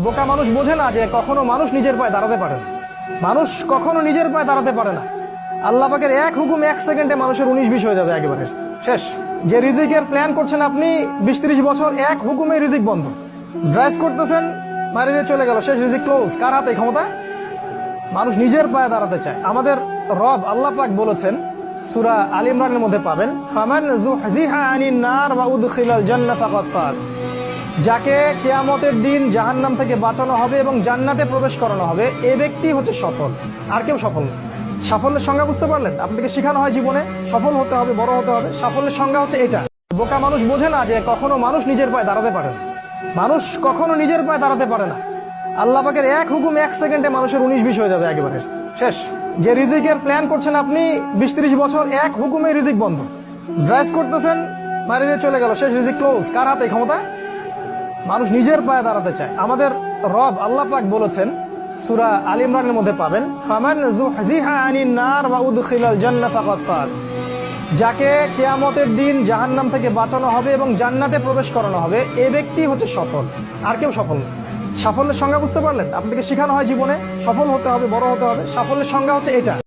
বোকা মানুষ বোঝে না যে কখনো মানুষ নিজের পায়ে দাঁড়াতে পারে না। মানুষ কখনো নিজের পায়ে দাঁড়াতে পারে না। আল্লাহ পাকের এক হুকুম 1 সেকেন্ডে মানুষের 19-20 হয়ে যাবে একেবারে শেষ। যে রিজিকের প্ল্যান করছেন আপনি 20-30 বছর, এক হুকুমে রিজিক বন্ধ। ড্রাইভ করতেছেন, মারিয়ে চলে গেল, শেষ, রিজিক ক্লোজ। কার হাতে ক্ষমতা? মানুষ নিজের পায়ে দাঁড়াতে চায়। আমাদের রব আল্লাহ পাক বলেছেন, সূরা আল ইমরানের মধ্যে পাবেন, ফামান যুহজিহা আনিন নার ওয়া উদখিলাল জান্নাহ ফাকাদ ফাজ। যাকে কিয়ামতের দিন জাহান্নাম থেকে বাঁচানো হবে এবং জান্নাতে প্রবেশ করানো হবে, এই ব্যক্তি হচ্ছে সফল, আর কেউ সফল না। সাফল্যের সংজ্ঞা বুঝতে পারলেন? আপনাকে শেখানো হয় জীবনে সফল হতে হবে, বড় হতে হবে। সাফল্যের সংজ্ঞা হচ্ছে এটা। বোকা মানুষ বোঝে না যে কখনো মানুষ নিজের পায়ে দাঁড়াতে পারে না। মানুষ কখনো নিজের পায়ে দাঁড়াতে পারে না। আল্লাহ পাকের এক হুকুম 1 সেকেন্ডে মানুষের 19-20 হয়ে যাবে একেবারে শেষ। যে রিজিকের প্ল্যান করছেন আপনি 20-30 বছর, এক হুকুমে রিজিক বন্ধ। ড্রাইভ করতেছেন, মারিয়ে চলে গেল, শেষ, রিজিক ক্লোজ। কার হাতে ক্ষমতা? মানুষ নিজের পায়ে দাঁড়াতে চায়। আমাদের রব আল্লাহ পাক বলেছেন, সূরা আল ইমরানের মধ্যে পাবেন, ফামান যুহজিহা আনিন নার ওয়া উদখিলাল জান্নাহ ফাকাদ ফাজ। যাকে কিয়ামতের দিন জাহান্নাম থেকে বাঁচানো হবে এবং জান্নাতে প্রবেশ করানো হবে, এই ব্যক্তি হচ্ছে সফল, আর কেউ সফল না। সাফল্যের সংজ্ঞা বুঝতে পারলেন? আপনাকে শেখানো হয় জীবনে সফল হতে হবে, বড় হতে হবে। সাফল্যের সংজ্ঞা হচ্ছে এটা।